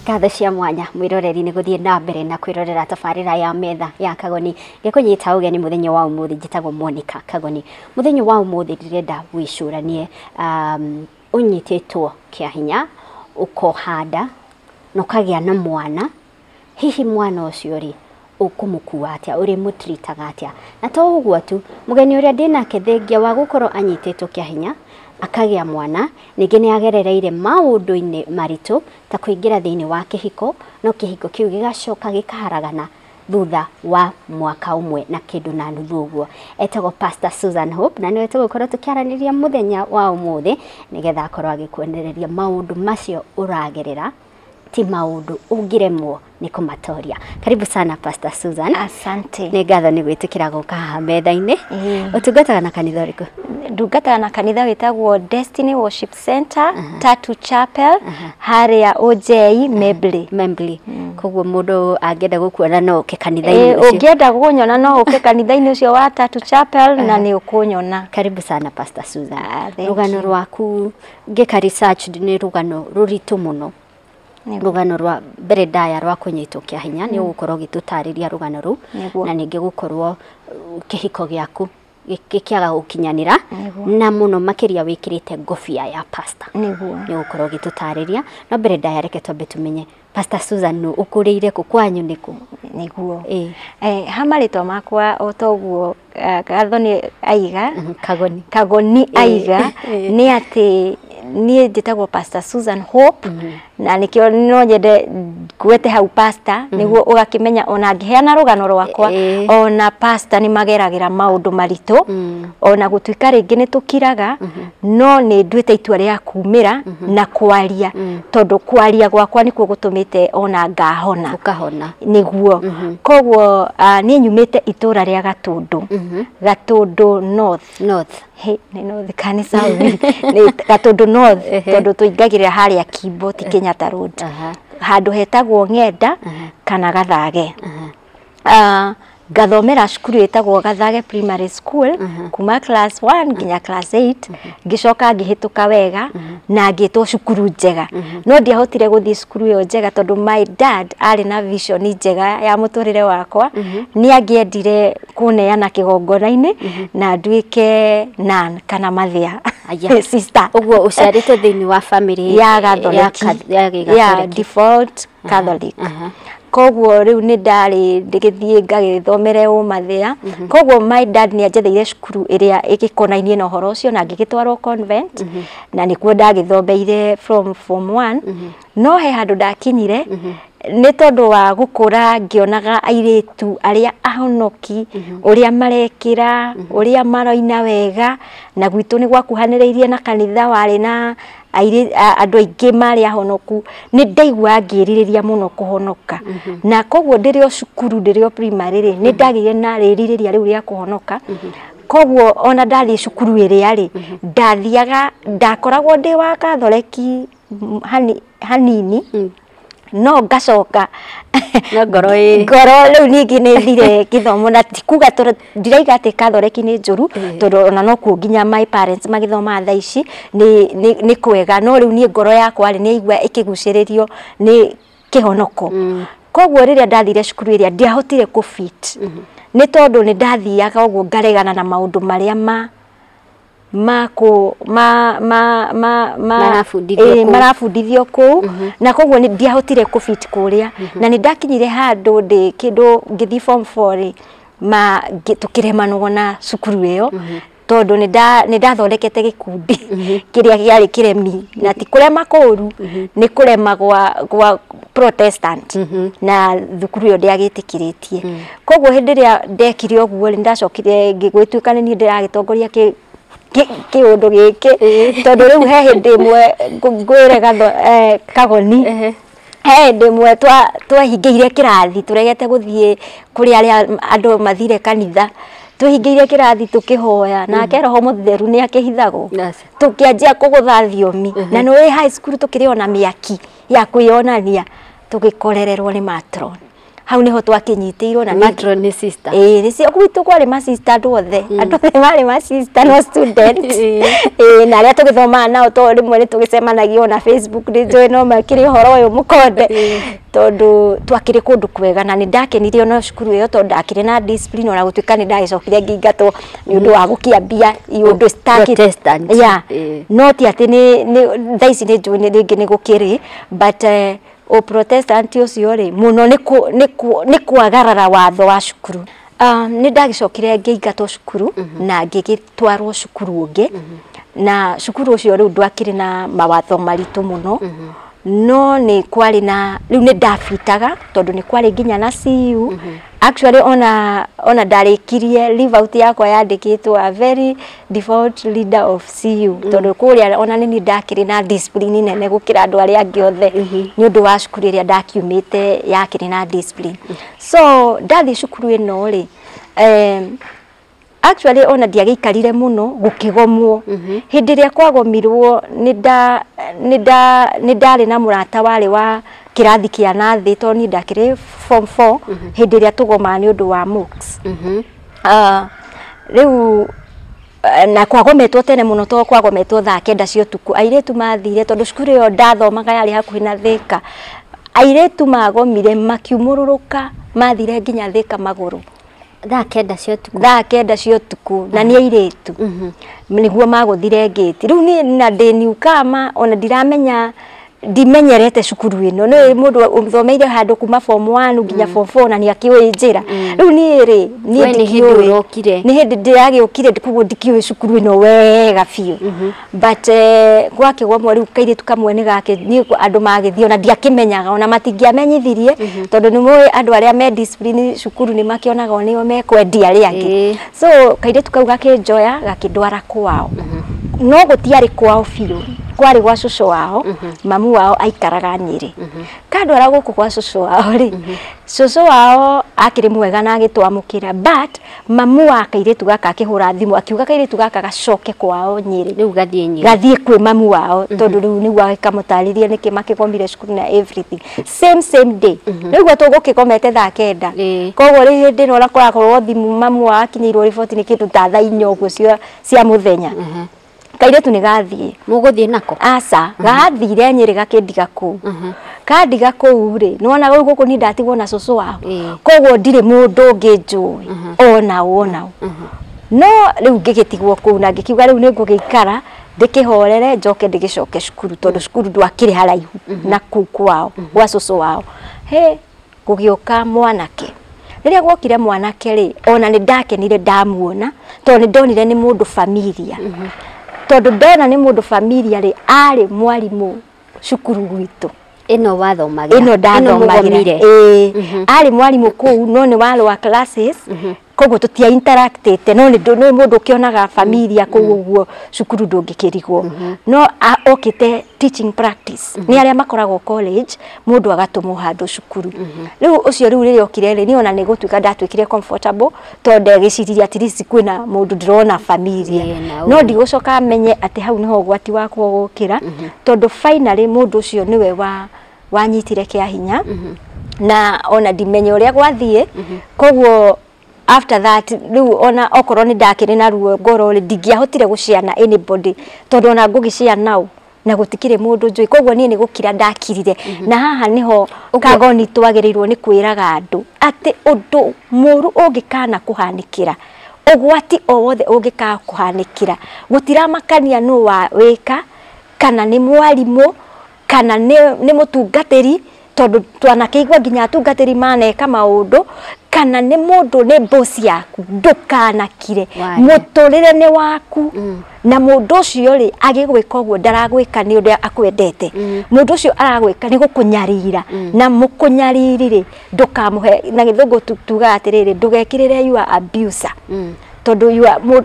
Ngatho cia mwanya mwiroreri ni guthie na mbere na kwirorera tabarira ya metha ya Kagoni gikunyita ugeni muthenya wa umuthi njitagwo Monica Kagoni. Muthenya wa umuthi ndirenda wicuranie unyititwo kia hinya ukohanda no kagia na mwana hihi mwana ucio ri ukumukua atia uri mutritaga atia na to uguo tu mugeni uria ndinake thengia wa gukorwo anyititwo kia hinya akagia mwana ningi ni agerereire maundu-ini maritu ta kuingira thiini wa kihiko no kihiko kiu gigacoka gikaharagana thutha wa mwaka umwe na kindu na nuthu uguo. Etagwo Pastor Susan Hope na niwe tugukorwo tukiaraniria muthenya wa umuthi nigetha akorwo agikuonereria maundu macio uragerera ti maundu ungiremwo ni kumatoria. Karibu sana Pastor Susan. Asante. Ni ngatho ni gwitikira guka haha metha-ini. Utungataga na kanitha uriku? Ndungataga na kanitha witagwo Destiny Worship Center, Tatu Chapel, haria OJ Membly. Koguo mundu angenda gukuona no uke kanitha-ini ucio. Ungienda gukunyona no uke kanitha-ini ucio wa Tatu Chapel na ni ukunyona. Karibu sana Pastor Susan. Rugano rwaku ngika research ni rugano ruritu muno. Rugano rwa mbere ndaya rwa kunyitwo kia hinya ni ugukorwo gitutariria rugano ru na ningi gukorwo kihiko giaku gikiaga gukinyanira na muno makiria wikirite ngofia ya pastor niguo ni ugukorwo gitutariria no mbere ndaya reke twambe tumenye Pastor Susan no ukurire ku kwanyu niku niguo hamaritwa makwa otoguo gatho ni aiga Kagoni aiga ni ati ni njitagwo Pastor Susan Hope na nikio no nyende gwete hau pastor niguo ugakimenya ona ngiheana rugano rwakwa ona pastor ni mageragira maundu maritu ona gutuika ringi ni tukiraga no ni nduite itua ria kumira na kwaria tondu kwaria gwakwa nikuo gutumite ona ngahona ukahona niguo koguo ni nyumite itura ria Gatundu North ni North kanisa ni Gatundu North tondu tuingagirira haria Kimbo ti Kenyatta Road handu hetagwo Ng'enda kana Gathage gathomera cukuru etagwo Gathage Primary School kuma class 1 nginya class 8 ngicoka ngihituka wega na ngitwo cukuru njega no ndiahotire guthii cukuru yo njega tondu my dad ari na vision njega ya muturire wakwa ni angiendire kuneana kigongona-ini na nduike nan kana mathia sister uguo uciarite thiini wa family ya ya default Catholic koguo riu ni ndari ndigithie ngagithomere umathia koguo my dad ni anjetheire cukuru iria igikonainie na uhoro ucio na ngigitwarwo convent na nikuo ndagithomeire from form 1 no he handu ndakinyire ni tondu wa gukura ngionaga airitu aria ahonoki uria marekira uria maroina wega na gwitu ni gwakuhaniriirie na kanitha wari na andu aingi mari ahonoku ni ndaigua ngiririria muno kuhonoka na koguo ndirio cukuru ndirio primary ni ndagire na riririria riu ria kuhonoka koguo ona ndathi cukuru iria ri ndathiaga ndakoragwo ndi wa Katholeki hanini no ngacoka ngoro riu ningi ni thire githomo na tikuga ndiraiga ati Katholeki ni njuru tondu ona no ku nginya my parents magithoma tha ici ni kwega no riu ni ngoro yakwa ni igwa ikiguciririo ni kihonoko koguo riria ndathire cukuru iria ndiahotire ku fit ni tondu ni ndathiaga uguo ngaregana na maundu maria marafundithio ku na koguo ni ndiahotire ku fit kuria na ni ndakinyire handu ndi kindu ngithi form 4 tukiremanwo na cukuru iyo tondu ni ndathondekete gikundi kiria giari kiremi na ti kurema kuru ni kurema gwa Protestant na thukuru yo ndiagitikiritie koguo hindi ria ndekire uguo ni ndacokire ngigwituikana ni ndiragitongoria kiundu giki tondu riu he hindi imwe ngwire Kagoni he hindi imwe twahingiire kirathi turegete guthie kuri aria andu mathire kanitha tuhingiire kirathi tukihoya na Roho Mutheru ni akihithagwo tukianjia kugutha thiomi na no high school tukiriona miaki ya kwionania tugikorererwo ni matron hau niho twakinyitirwo na matron ni sister nicio gwitu kwari ma sister andu othe mari ma sister no student na aria tugithoma nao to rimwe ni tugicemanagia na Facebook ni njoi no makiri horo uyu mukonde tondu twakiri kundu kwega na ni ndakenirio no cukuru iyo tondu ndakiri na discipline ona gutuika ni ndagicokire ngingatwo ni undu wa gukiambia iundu Protestant not ati ni thaici ni njui ni ringi ni gukiri but o Protestant ucio ri muno ni kwagarara watho wa cukuru ni ndagicokire ngingatwo cukuru na ngigitwarwo cukuru ungi na cukuru ucio riu ndwakiri na mawatho maritu muno no ni kwari na riu ni ndafitaga tondu ni kwari nginya na CU actually ona ndarikirie leave out yakwa yandikitwo a very default leader of CU tondu kuria ona ni ndakiri na discipline nene gukira andu aria angi othe ni undu wa cukuru iria ndakiumite yakiri na discipline so ndathi cukuru ino ri actually ona ndiageikarire muno gukigomwo hindi ria kwagomirwo ni ndari na murata wari wa kirathi kia nathi to ni ndakire form 4 hindi ria tugoma ni undu wa MOOCs riu na kwagometwo tene muno to kwagometwo thaa 9 cia utuku airetu mathire tondu cukuru yo ndathomaga yari hakuhi na Thika airetu magomire makiumururuka mathire nginya Thika maguru thaa 9 cia utuku na ni airetu niguo maguthire ngiti riu ni na ndiniukama ona ndiramenya ndimenyerete cukuru ino no mundu uthomeire handu kuma form 1 nginya form 4 na ni akiwe njira riu ni ri ni ndikire ni hindi ndiagiukire kuguo ndikiwe cukuru ino wega fiu but gwake gwa mwari kaire tukamwe ni gake ni andu magithio na ndiakimenyaga ona matingiamenyithirie tondu ni moe andu aria me discipline cukuru ni makionaga nio mekwendia ri angi so kaire tukauga kinjoya gakindwara kwao no gutiari kwao fiu kwari gwa cucu wao mamu wao aikaraga Nyeri kandwara guku kwa cucu wao ri cucu wao akiri mwega na agitwamukira but mamu wa kairitu gaka akihura thimu akiuga kairitu gaka gacoke kwao Nyeri riu gathie kwi mamu wao tondu riu ni gwa kamutariria niki makigomire cukuru na everything same day riu gwa tugukigomete thaa 9 koguo ri hindi no rakorwo thimu mamu wa akinyirwo report ni kindu ta thaa 4 uguo cia muthenya kairetu ni gathie muguthie nako asa gathire Nyeri gakindiga ku kandiga ku ri nona guku ni ndatigwo na cucu wao koguo ndire mundu ungi njui ona no riu ngigitigwo ku na ngikiuga riu ni ngugikara ndikihorere njoke ndigicoke cukuru tondu cukuru ndwakiri haraihu na kuku wao gwa cucu wao gugioka mwanake riria gwokire mwanake ri ona ni ndakenire ndamuona tondu ni ndonire ni mundu familia tondu ndona ni mundu familia ri ari mwarimu cukuru gwitu ino wathomagira ino ndathomagire ari mwarimu kuu no ni wa classes koguo tutia interactete no ni mundu kionaga familia koguo cukuru ndungikirigwo no okite teaching practice ni aria makoragwo college mundu agatumwo handu cukuru riu ucio riu riria okire ni ona ni gutuika ndatwikire comfortable tondu giciriria at least kwina mundu ndirona familia no ndigucoka menye ati hau niho gwati wakwo gukira tondu finally mundu ucio niwe wanyitire kia hinya na ona ndimenye uria gwathie koguo after that riu ona okorwo ni ndakiri na ruo ngoro ri ndingiahotire guciana anybody tondu ona ngugiciana nau na gutikire mundu njui koguo nie ni gukira ndakirire na haha niho kagoni twagirirwo ni kwiraga andu ati undu muru ungikana kuhanikira ugwati o wothe ungika kuhanikira gutiramakania no wa wika kana ni mwarimu kana ni mutungatiri tondu twanakeigwa nginya atungatiri maneka maundu kana ni mundu ni boss yaku ndukanakire muturire ni waku na mundu ucio ri agigwika uguo ndaragwika ni undu akwendete mundu ucio aragwika ni gukunyarira na mukunyariri ri ndukamuhe na githungu tuga atiriri ndugekirire you are abuser tondu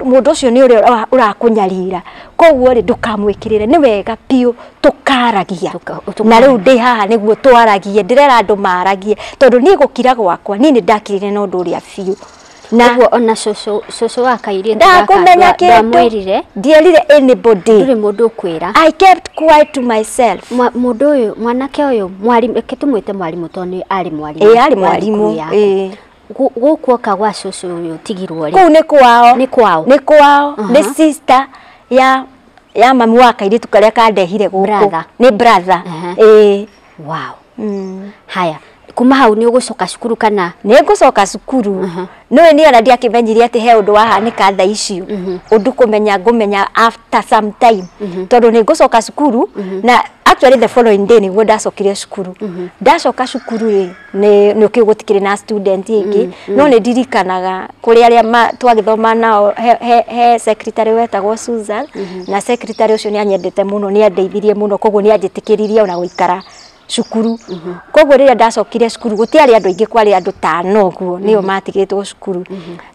mundu ucio ni urakunyarira koguo ri ndukamwikirire ni wega piu tukaragia na riu ndi haha niguo twaragie ndirera andu maragie tondu ni gukira gwakwa ni ndakirire no ndu ria fiu na ona soso akaire ndakumenya kindu ndierire anybody ndure mundu kwira I kept quiet to myself mundu uyu mwanake uyu mwalimu ketumwite mwalimu toni ari mwalimu ari mwalimu gukuoka gwa soso uyu tigirwo ri ku ni kwao ni sister ya mami wa kairitu karia kandehire guku ni brother wow haya kuma hau ni ugucoka cukuru kana ni ngucoka cukuru no ni ona ndiakimenyirie ati he undu wahanika tha icio undu kumenya ngumenya after some time tondu ni ngucoka cukuru na actually the following day niguo ndacokire cukuru ndacoka cukuru ri ni ukigutikire na student ingi no ni ndirikanaga kuri aria twagithoma nao he secretary wetagwo Susan na secretary ucio ni anyendete muno ni andeithirie muno koguo ni anjitikiririe ona guikara cukuru koguo riria ndacokire cukuru gutiari andu aingi kwari andu 5 guo nio matigitwo cukuru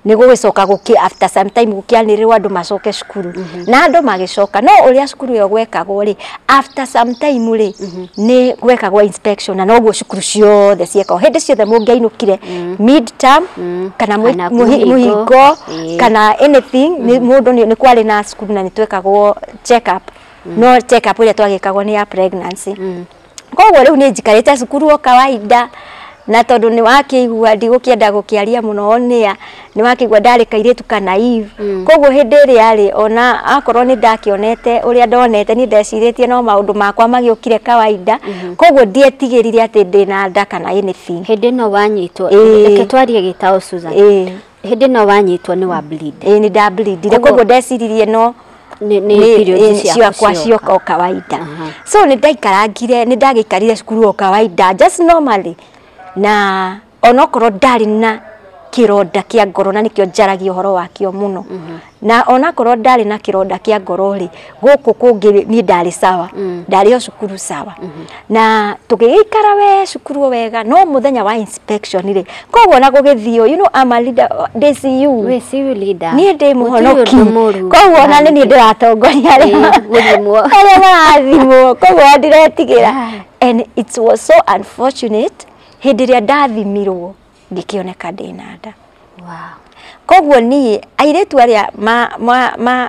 ni gugicoka after some time gukianirirwo andu macoke cukuru na andu magicoka no uria cukuru yo gwekagwo ri after some time ri ni gwekagwo inspection na noguo cukuru ciothe ciekagwo hindi ciothe mungiainukire mid term kana muhingo kana anything ni mundu ni kwari na cukuru na ni twekagwo check up no check up uria twagikagwo ni ya pregnancy koguo riu ni njikarite cukuru o kawaida na tondu ni wakigua ndigukienda gukiaria muno nia ni wakigua ndari kairitu kana Eve koguo hindi ria ri ona akorwo ni ndakionete uria ndonete ni ndeciritie no maundu makwa magiukire kawaida koguo ndietigirire ati ndina nda kana anything hindi no wanyitwo reke twarie gitao Susan hindi no wanyitwo ni wa bleed ni da bleed koguo ndeciririe no ni period ciakwa cioka o kawaida so ni ndaikarangire ni ndagikarire cukuru o kawaida just normally na onokorwo ndari na kironda kia ngoro na nikio njaragia uhoro wakio muno na onakorwo ndari na kironda kia ngoro ri guku kungi ni ndari sawa ndari o cukuru sawa na tugikara we cukuru wega no muthenya wa inspection ri koguo na gugithio you know I'm a leader DCU we CU leader ni ndi muhonoki koguo na ni ndiratongoria aria marathimwo koguo ndiretigira and it was so unfortunate hindi ria ndathimirwo ngikioneka ndina nda koguo ni airetu aria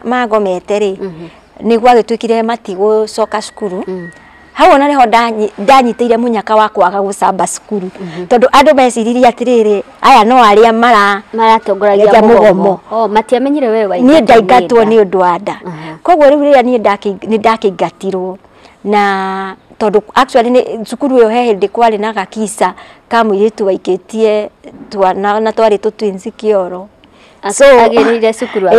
magomete ri ni gwagitwikire matigũcoka cukuru hau ona niho ndanyitire munyaka wa kwaga gucamba cukuru tondu andu meciririe atiriri aya no aria maratongoragia mugomo matiamenyire wewe ni ndaingatwo ni undu wa nda koguo riu riria ni ndakingatirwo na tondu actually ni cukuru yo he hindi kwari na gakisa kamwiretu waikitie na twari twins kioro so agirire cukuru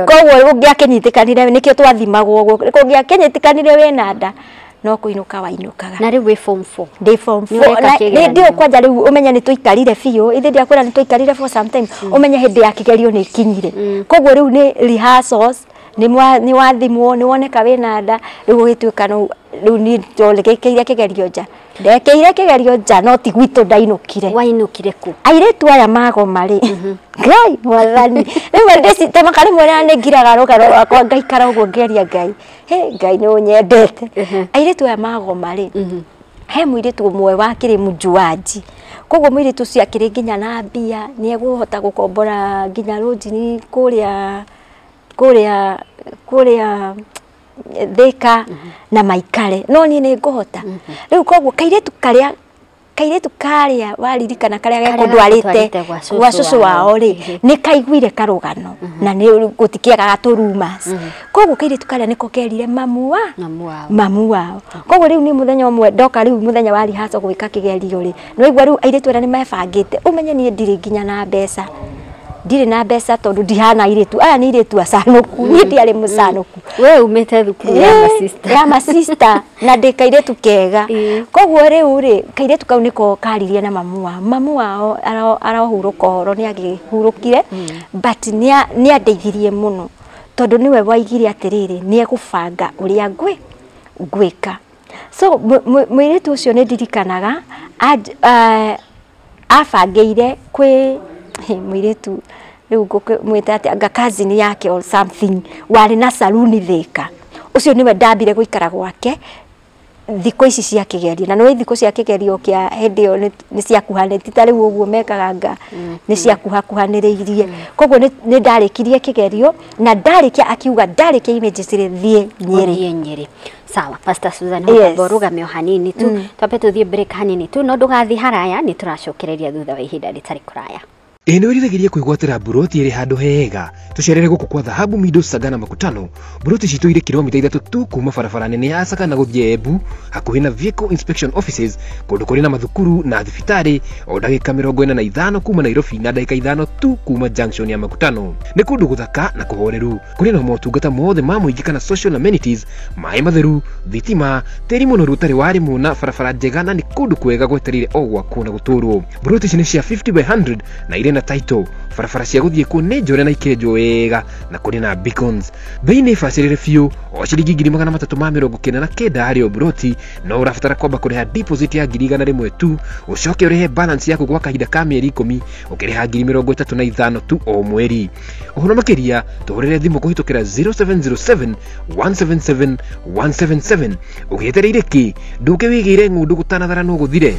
koguo ungiakenyitikanire nikio twathimagwo ungiakenyitikanire wena nda no kuinuka wainukaga na riu we form 4 ndi form 4 na ndio kwanja riu umenya ni tuikarire biu ithe ndia kwira ni tuikarire for some time umenya hindi ya kigerio ni kinyire koguo riu ni rehearsals ni wathimwo ni woneka wena nda riu gitwika no riu ni tolekeire kigerio nja ndekeire kigerio nja no ti gwitu ndainukire wainukire ku airetu aya magoma ri ngai mwathani riu ndeci tamakari mwena ni ngiraga rugaro wakwa ngaikara uguo ngeria ngai ngai ni unyendete airetu aya magoma ri he muiretu umwe wa kiri mujuaji koguo muiretu cia kiri nginya na mbia ni eguhota gukombora nginya rojini kuria Thika na maikare no ni nguhota riu koguo kairetu karia waririkana karia gekundwarite gwa cucu wao ri ni kaiguire karugano na ni gutikiaga gaturumas koguo kairetu karia niko kerire mamu wao koguo riu ni muthenya umwe ndoka riu muthenya wa rihaso gwika kigerio ri no igwa riu airetu era ni mebangite umenye ni ndiri nginya na mbeca ndire na mbeca tondu ndihana iretu aya ni iretu acanuku ni ndiari mucanuku we umete thukuru ya sister na ndikairetu kega koguo riu ri kairetu kau niko karirie na mamu wao arahuruka horo ni agihurukire but ni andeithirie muno tondu niwe waigire atiriri ni egubanga uria gwika so muiretu ucio ni ndirikanaga abangeire kwi muiretu riu mwita ati anga cousin yake or something wari na saluni Thika ucio niwe ndambire guikara gwake thiko ici cia kigerio na no thiko cia kigerio kia hendio ni cia kuhane titari uguo mekaganga ni cia kuhaniriirie koguo ni ndarikirie kigerio na ndarikia akiuga ndarikia images ri thie Nyeri. Sawa, Pastor Susan, horugamio hanini tu twape tuthie break hanini tu no ndugathi haraya ni turacokereria thutha wa ihinda ritari kuraya. Eno irigeria kuigwatira buroti iri handu hega tucerere guku kwa Dhahabu Mido Sagana Makutano. Buroti citu iri kilomita 3 tu kuma barabara nene ya Sagana guthie Embu hakuhi na vehicle inspection offices kundu kuri na mathukuru na thibitari o ndagika 45 kuma Nairobi na ndagika 5 tu kuma junction ya Makutano. Ni kundu guthaka na kuhoreru kuri na motungata mothe ma muingi kana social amenities mai matheru thitima teri munoru tari wari muna barabara njega na ni kundu kwega gweterire o gwaku na guturwo. Buroti cine cia 50 by 100 na ire na title barabara cia guthie ku ni njore na ikenjo wega na kuri na beacons. Bei ni facilire fiu o ciringi 399 hari o buroti no urabatara kwamba kuriha deposit ya 100 tu ucoke urihe balance yaku gwa kahinda ka mieri 10 ukiriha 35 tu o mweri. Uhono makiria tuhurire thimu kuhitukira 0707 177 177 ugietereire ki nduke wigire ngundu gutanathara no guthire.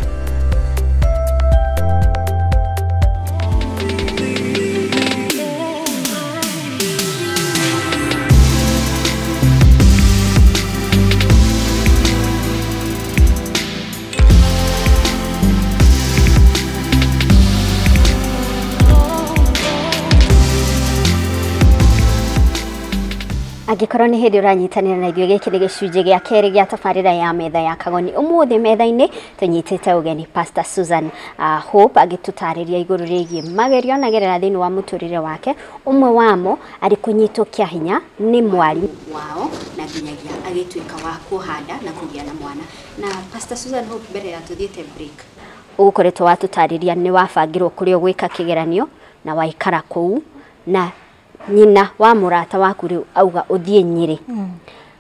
Agikorwo ni hindi uranyitanira na ithuĩ gĩkĩ nĩ gĩcunjĩ gĩa kerĩ gĩa tabarĩra ya metha ya Kagoni. Ũmũthĩ metha-inĩ tunyitĩte ũgeni Pastor Susan Hope agĩtũtarĩria igũrũ rĩgiĩ magerio anagerera thĩinĩ wa mũtũrĩre wake. Ũmwe wamo arĩ kũnyitwo kĩa hinya nĩ mwarimũ wao na nginyagia agĩtuĩka wa kũhanda na kũgĩa na mwana. Na Pastor Susan Hope mbere ya tuthiĩte break ũkoretwo watũtarĩria nĩ wabangirwo kũrĩa gwĩka kĩgeranio na waikara kũu na nyina wa murata waku riu auga uthie Nyeri.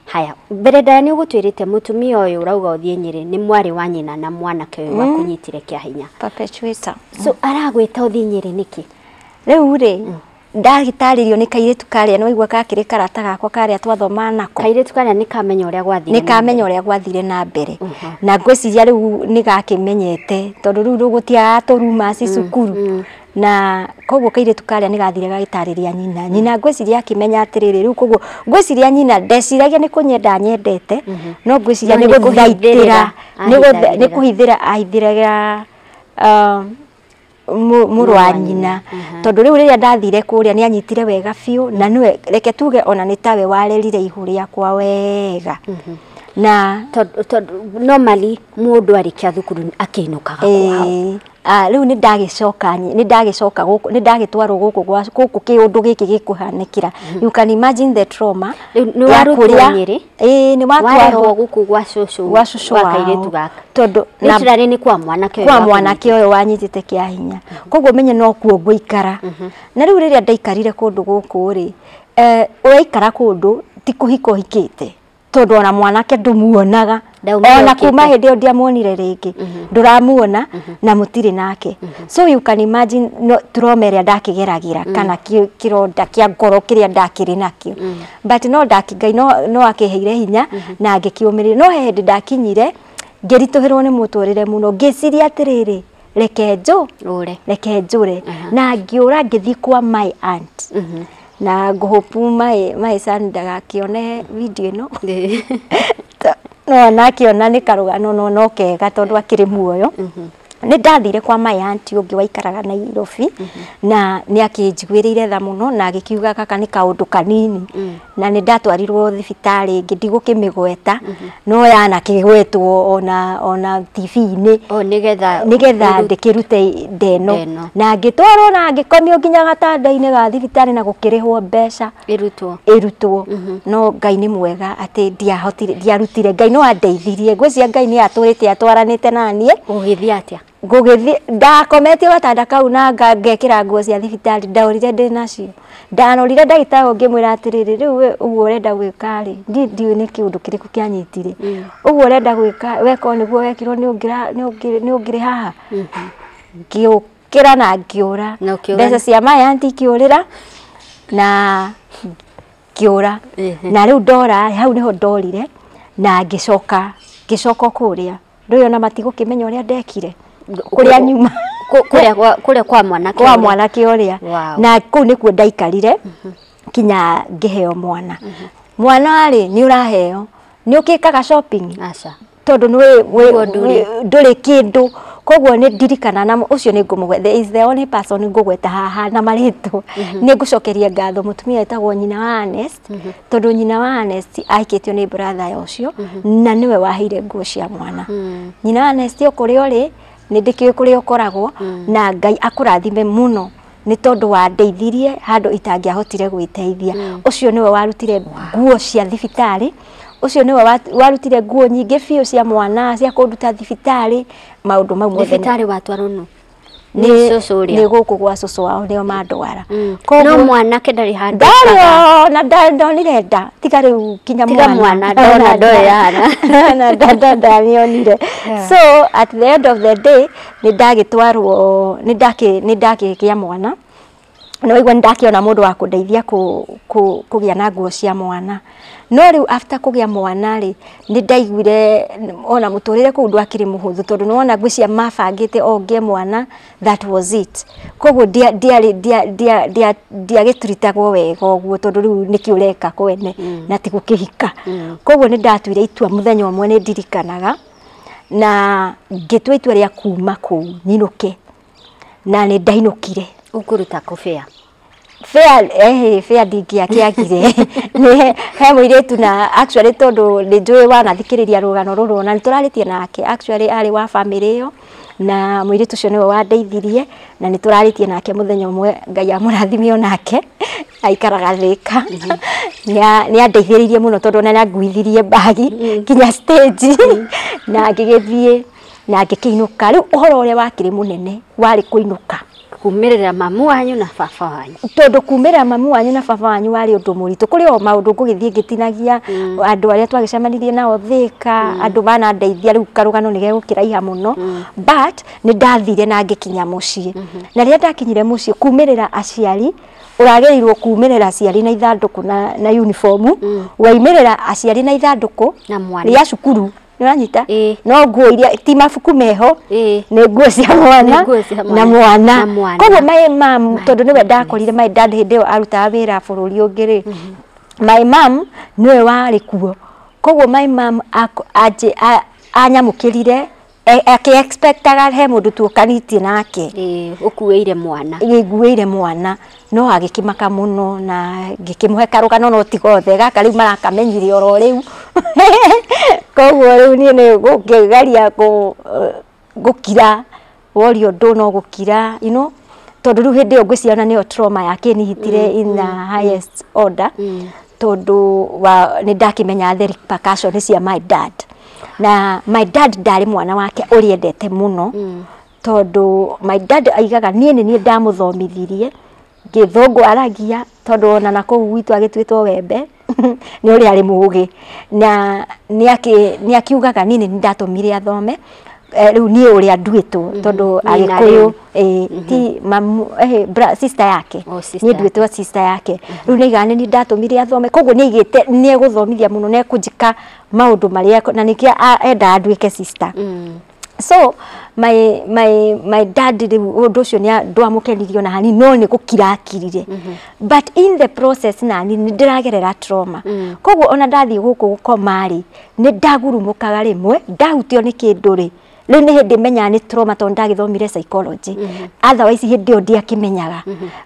Haya, mbere ndani ugutwirite mutumia uyu urauga uthie Nyeri ni mwari wa nyina na mwanake uyu wakunyitire kia hinya. Perpetuator. So aragwita uthie Nyeri niki? Riu ri ndagitaririo ni kairitu karia no igwa kakire karata gakwa karia twathoma nako. Kairitu karia ni kamenya uria gwathire. Ni kamenya uria gwathire na mbere. Na ngwiciria riu ni gakimenyete tondu riu rugutia turuma ci cukuru. Na koguo kairitu karia ni gathire gagitariria nyina ngwiciria akimenya atiriri riu koguo ngwiciria nyina ndeciragia ni kunyenda nyendete no ngwiciria ni guthaitira ni kuhithira ahithiragira muru wa nyina tondu riu riria ndathire kuria ni anyitire wega fiu na niwe reke tuge ona ni tawe warerire ihuria kwa wega na normally mundu arikia thukuru akiinukaga kwao. Riu ni ndagicoka guku ni ndagitwarwo guku kiundu giki gikuhanikira. You can imagine the trauma. Ni warutwo Nyeri? Ni watwarwo guku gwa cucu wa kairitu gaka tondu na turari ni kwa mwanake uyu wanyitite kia hinya koguo menye no kuo ngũikara. Na riu riria ndaikarire kundu guku ri uraikara kundu ti kuhiko hikite tondu ona mwanake ndumuonaga ona kuma hindi yo ndiamuonire ringi nduramuona na mutiri nake. So you can imagine turomeria ndakigeragira kana kironda kia ngoro kiria ndakiri nakio but no ndakingai no akiheire hinya na ngikiumiria no hindi ndakinyire ngerituhirwo ni muturire muno ngiciria atiriri reke njure na ngiura ngithi kwa my aunt na ngohopu my son ndagakione video ino no nakiona ni karugano no kega tondu akiri muoyo. Ni ndathire kwa my aunt ungi waikaraga Nairobi na ni akinjiguirire tha muno na agikiuga kaka ni kaundu kanini na ni ndatwarirwo thibitari ndigukimigweta no yana kigwetwo ona TV-ini nigetha ndikirute ndeno na ngitwarwo na ngikomio nginya gatanda-ini ga thibitari na gukirihwo mbeca irutwo no Ngai ni mwega ati ndiarutire Ngai no andeithirie ngwiciria Ngai ni aturite atwaranite nanie ugithia atia ngugithi ndakometio gatanda kau na ngekira nguo cia thibitari ndaurire ndinacio ndanorire ndagitari ngimwira atiriri riu uguo urenda gwika ri ndiu ni kiundu kiriku kianyitire uguo urenda gwika weko niguo wekirwo ni ungire haha ngiukira na ngiura mbeca cia my aunti kiurira na ngiura na riu ndora hau niho ndorire na ngicoka ngicoko kuria ndoyo na matigo kimenya uria ndekire kuria nyuma kuria kwa mwanake uria na ku nikuo ndaikarire kinya ngiheo mwana mwana ari ni uraheo ni ukikaga shopping aca tondu nduri kindu koguo ni ndirikana na ucio ni ngumugwetha is the only person ngugweta haha na marito ni ngucokeria ngatho mutumia etagwo nyina wa Ernest tondu nyina wa Ernest aikitio ni brother ucio na niwe wahire nguo cia mwana nyina wa Ernest ukuri uri ni ndikiwe kuri ukoragwo na Ngai akurathime muno ni tondu wa ndeithirie handu itangiahotire gwiteithia ucio niwe warutire nguo cia thibitari ucio niwe warutire nguo nyingi biu cia mwana cia kunduta thibitari maundu mau mothe thibitari watwarunu ni guku gwa cucu wao nio mandwara no mwana kendari handu na ndonire nda tiga riu kinya mwana ndona ndoyana na dada nionire so at the end of the day ni ndagitwarwo ni ndakikia mwana no igwa ndakiona mundu wa kundeithia kugia na nguo cia mwana no riu after kugia mwana ri ni ndaiguire ona muturire ku ndu akiri muhuthu tondu nona ngui cia mabangite ongie mwana that was it koguo dia gituritagwo wega uguo tondu riu nikiureka kwene na ti gukihika koguo ni ndatuire itua muthenya umwe ni ndirikanaga na ngitua itua ria kuma ku ninuke na ni ndainukire ukuruta kofia fair dingia kiagire ni he muiretu na actually tondu ni njui wanathikiriria rugano ruru na nituraritie nake actually ari wa family iyo na muiretu cio niwe wandeithirie na nituraritie nake muthenya umwe Ngai amurathimio nake aikaraga Thika ni andeithiririe muno tondu na nguithirie bagi kinya stage na ngigithie na ngikiinuka riu uhoro uria wakiri munene wari kuinuka kumirira mamu wanyu na baba wanyu tondu kumirira mamu wanyu na baba wanyu wari undu muritu kuri o maundu ngugithie ngitinagia andu aria twagicemanirie nao Thika andu bana ndeithia riu karugano ni gegukiraiha muno but ni ndathire na ngikinya mucii na ria ndakinyire mucii kumirira aciari uragerirwo kumirira aciari na ithanduku na uniform waimirira aciari na ithanduku na mwana ria cukuru nuranyita no nguo iria ti mabuku meho ni nguo cia mwana na mwana koguo my mom tondu niwe ndakorire my dad hindeo aruta wira bururi ungiri my mom niwe wari kuo koguo my mom anyamukirire expectaga he mundu tukanitie nake ukuweire mwana nguweire mwana no agikimaka muno na ngikimuhe karugano no tigothe gaka riu marakamenyire oro riu koguo riu ni gukigaria gukira wori undu no gukira tondu riu hindi ngui ciana niyo trauma yake nihitire in the highest order tondu ni ndakimenya the repercussions cia my dad na my dad ndari mwana wake uriendete muno tondu my dad aigaga nie ndamuthomithirie githungu aragia tondu ona na kou gwitu agitwitwo wembe ni uri ari mugi na ni akiugaga nie ndatumire athome riu nie uri anduitwo tondu agikuyu ti mamu sister yake ni nduitwo sister yake riu nigane ni ndatumire athome koguo ni igite ni guthomithia muno ne kujika maundu maria na nikia enda anduike sister so my dad undu ucio ni ndwamukenirio na hani no ni gukira akirire but in the process nani ni ndiragerera trauma koguo ona ndathi guku gukomari ni ndagurumukaga rimwe ndahutio ni kinduri riu ni hindi menya ni trauma tondu ndagithomire psychology otherwise hindi o ndiakimenyaga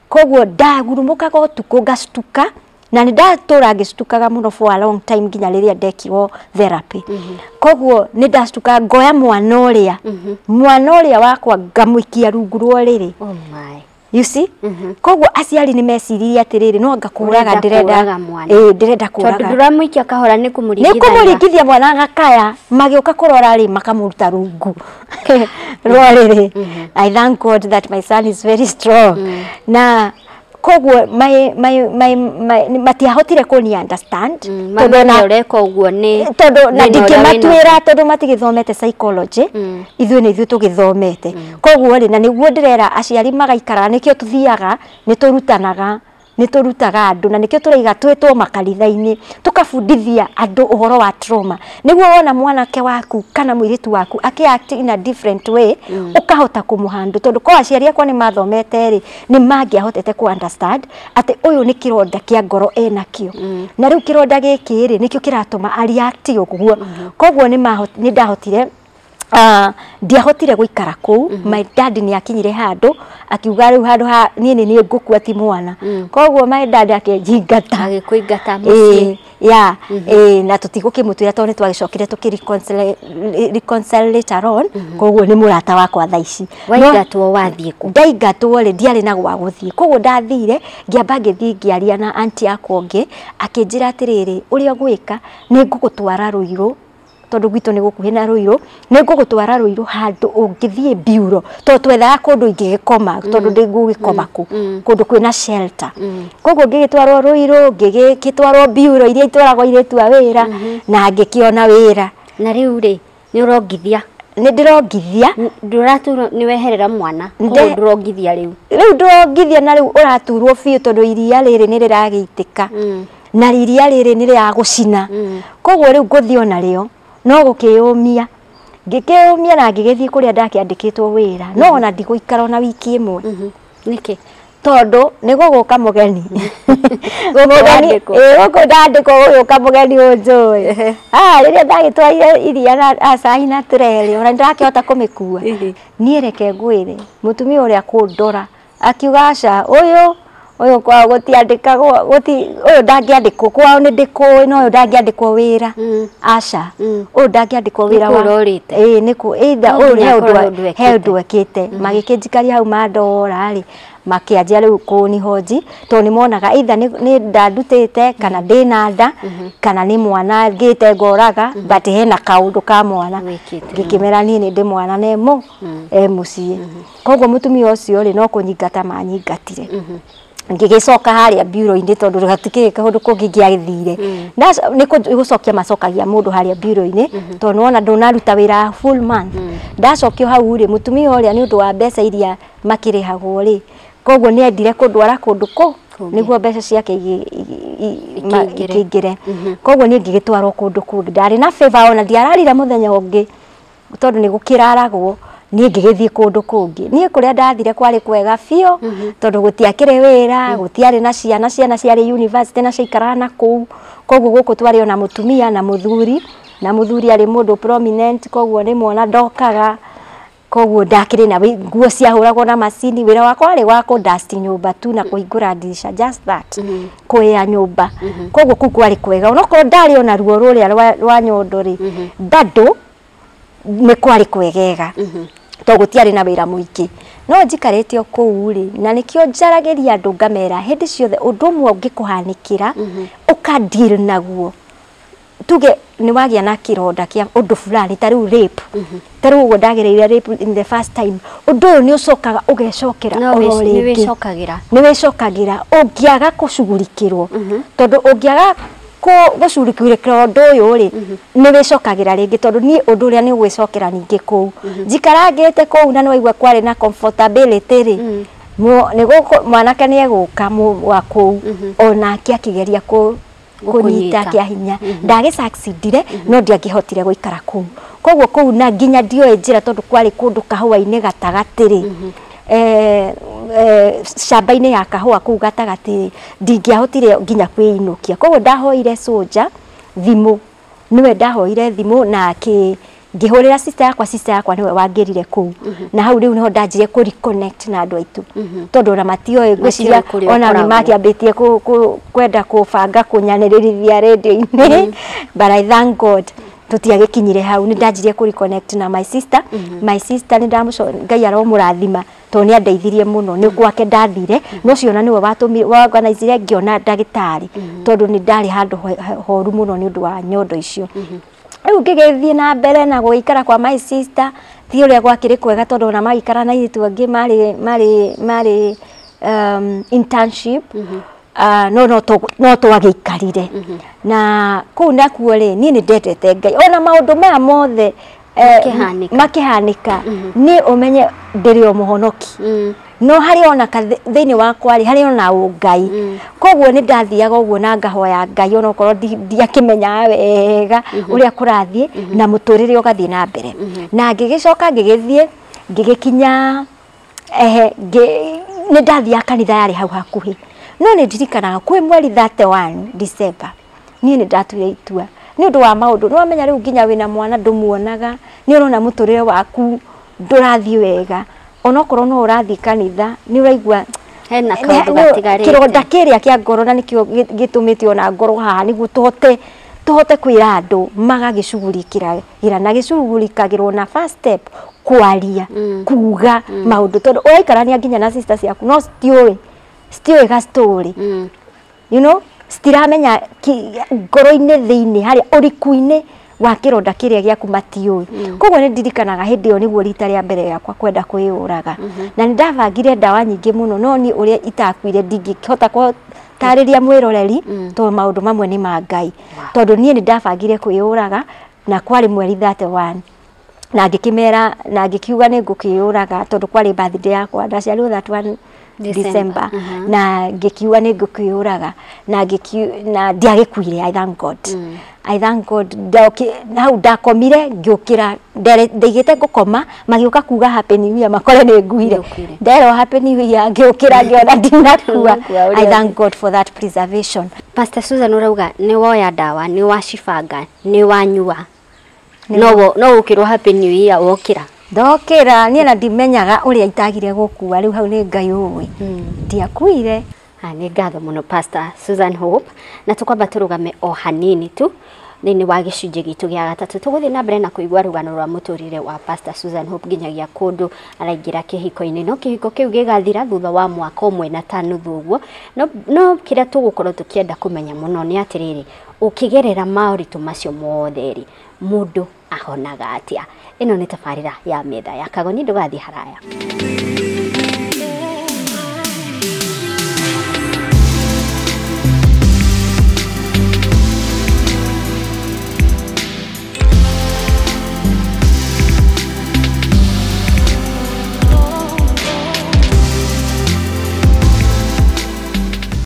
koguo ndagurumukaga utuku ngastuka na ndatura ngistukaga muno for a long time nginya riria ndekirwo therapy koguo ni ndastuka ngoya mwana uria wakwa ngamuikia rungu rwa riri oh my you see koguo aciari ni meciririe atiriri no ngakuraga ndirenda ndirenda kuraga tondu nduramuikia kahora ni kumuringithia mwana gakaya magiuka kurora ri makamuruta rungu rwa riri I thank God that my son is very strong na koguo my matiahotire kuni understand tondu na ureka uguo ni tondu na ndikimatwira tondu matigithomete psychology ithuĩ nĩ ithuĩ tũgithomete koguo ri na nĩguo ndĩrera aciari magaikara nikio tuthiaga nĩ tũrutanaga ni turutaga andu na nikio turaiga twetwo makanitha-ini tukabundithia andu uhoro wa trauma niguo wona mwanake waku kana mwiritu waku act in a different way ukahota kumuhandu tondu kwa aciari akwa ni mathomete ri ni mangiahotete ku understand ati uyu ni kironda kia ngoro enakio na riu kironda giki ri nikio kiratuma react uguo koguo ni ndahotire ndiahotire guikara kuu my dad ni akinyire handu akiuga riu handu ni ngukua ti mwana koguo my dad akejingata agikuingata muci na tutigukimutwira tondu twagicokire tukireconcile later on koguo ni murata wakwa thaici waigatwo wathie ku ndaigatwo ri ndiari na gwa guthie koguo ndathire ngiamba ngithie ngiaria na auntie akwa ngi akinjira atiriri uria gwika ni ngugutwara Ruiru tondu gwitu ni gukuhe na Ruiru ni ngugutwara Ruiru handu ungithie biuro tondu twethaga kundu ingigikoma tondu ndigugikoma ku kundu kwina shelter koguo ngigitwarwo Ruiru ngigitwarwo biuro iria itwaragwo iritu a wira na ngikiona wira na riu ri ni urongithia ni ndirongithia nduraturwo ni weherera mwana koguo ndurongithia riu ndurongithia na riu uraturwo biu tondu iria riri ni riragiitika na iria riri ni riragucina koguo riu nguthio na rio no gukiyumia ngikiyumia na ngigithie kuria ndakiandikitwo wira no ona ndiguikara na wiki imwe niki tondu niguguka mugeni guku ndandikwo guka mugeni unjui riria ndagitwaire iria na acai na tureri ona ndirakihota kumikua nie reke ngwire mutumia uria kundora akiuga aca uyu kwa gutiandikagwo uyu ndangiandikwo kwao ni ndikui no uyu ndangiandikwo wira aca uyu ndangiandikwo wira wa niku either uyu he undu ekite magikinjikaria hau mandora ri makianjia riu kunihoji to ni monaga either ni ndandutite kana ndina nda kana ni mwana ngite ngoraga but hena kaundu ka mwana ngikimera ni ndi mwana nemo mucie koguo mutumia ucio ri no kunyingata manyingatire ngigicoka haria bureau-ini tondu gatikika hundu kungi ngiathire ni gucokia macokagia mundu haria bureau-ini tondu wona ndunaruta wira full month ndacokio hau ri mutumia uria ni undu wa mbeca iria makirihagwo ri koguo ni endire kundwara kundu ku niguo mbeca ciake ikingire koguo ni ngigitwarwo kundu kungi ndari na favor ona ndiararira muthenya ungi tondu ni gukiraragwo ni ngigithie kundu kungi ni kuria ndathire kwari kwega fio tondu gutiakire wira gutiari na ciana ciari university na ciikara na kuu koguo guku twari ona mutumia na muthuri ari mundu prominent koguo ni mwana ndokaga koguo ndakire na nguo ciahuragwo na macini wira wakwa ari wa ku dust nyumba tu na kuhingura dirisha just that kuya nyumba koguo kuku ari kwega onoko ndari ona ruo ruria rwa nyondo ri bado ni kwari kwegega to gutiari na wira muingi no njikarite o kuu ri na nikio njarageria andu ngamera hindi ciothe undu umwe ungikuhanikira ukadeal naguo tuge ni wagia na kironda kia undu fulani tariu rape tariu ugo ndagereire rape in the first time undu ni ucokaga ugecokera ni wicokagira ungiaga kucugurikirwo tondu ungiaga gucurikirwo undu uyu ri ni wicokagira ringi tondu ni undu uria ni gwicokera ningi kuu njikarangite kuu na nwaigua kwari na comfortability ri ni mwanake ni eguka wa kuu onake akigeria kunyita kia hinya ndagi succeedire no ndiangihotire guikara kuu koguo kuu na nginya ndioe njira tondu kwari kundu kahua-ini gatagatiri shamba-ini ya kahua kuu gatagati ndingiahotire nginya kwiinukia koguo ndahoire soja thimu niwe ndahoire thimu na ngihurira sister yakwa niwe wangirire kuu na hau riu niho ndanjire ku reconnect na andu aitu tondu na matio gwiciria ona ni makiambitie kwenda kubanga kunyanirithia radio-ini but I thank God tutiagikinyire hau ni ndanjire ku reconnect na my sister ni Ngai aromurathima to ni andeithirie muno ni gwake ndathire no ciona niwe organize ngiona ndagitari tondu ni ndari handu horu muno ni undu wa nyondo icio riu ngigithie na mbere na guikara kwa my sister ti uria gwakire kwega tondu na magikara na iritu angi mari internship no twagiikarire na kuu nakuo ri ni ndendete Ngai ona maundu maya mothe makihanika ni umenye ndiri o muhonoki no hari ona thiini wakwa ri hari ona ungai koguo ni ndathiaga uguo na ngahoya ngai ona korwo ndiakimenya wega uria kurathie na muturire ugathie na mbere na ngigicoka ngigithie ngigikinya ni ndathia kanitha yari hau hakuhi no ni ndirikanaga kwi mweri 31 December ni ndatuire itua ni undu wa maundu no amenya riu nginya wina mwana ndumuonaga ni urona muturire waku ndurathie wega onokorwo no urathi kanitha ni uraigua hena kaundu gatigarite kironda kiria kia ngoro na nikio gitumite ona ngoro haha niguo tuhote kwira andu magagicugurikira na gicugurikagirwo na first step kwaria kuga maundu tondu uraikarania nginya na sisters yaku no still ga story you know stiramenya ngoro-ini thiini haria urikuini wa kironda kiria giaku matiui koguo ni ndirikanaga hindi iyo niguo rita ria mbere yakwa kwenda kwiuraga na ni ndabangire ndawa nyingi muno no ni uria itakuire ndingihota tariria mwiroreri to maundu mamwe ni mangai tondu nie ni ndabangire kwiuraga na kwari mweri 31 na ngikimera na ngikiuga ni ngukiuraga tondu kwari birthday yakwa ndaciarirwo 31 December na ngikiuga ni ngukiuraga na ndiagikuire I thank God hau ndakomire ngiukira ndeigite ngukoma magiuka kuga happy new year makore ni nguire ndero happy new year ngiukira ngiona ndinakua I thank God for that preservation. Pastor Susan urauga ni woya ndawa ni wacibanga ni wanyua no ukirwo happy new year wokira ndokira nie na ndimenyaga uria itagire gukua riu hau ni ngai uwi ndiakuire. Ni ngatho muno Pastor Susan Hope na tukwamba turugame o hanini tu thini wa gicunji gitu gia gatatu tuguthie na mbere na kuigua rugano rwa muturire wa Pastor Susan Hope nginyagia kundu araingira kihiko-ini no kihiko kiu gigathira thutha wa mwaka umwe na tanuthu uguo no kiria tugukorwo tukienda kumenya muno ni atiriri ukigerera mauritu macio mothe ri mundu ahonaga atia. Ino ni tabarira ya metha ya Kagoni ndugathie haraya.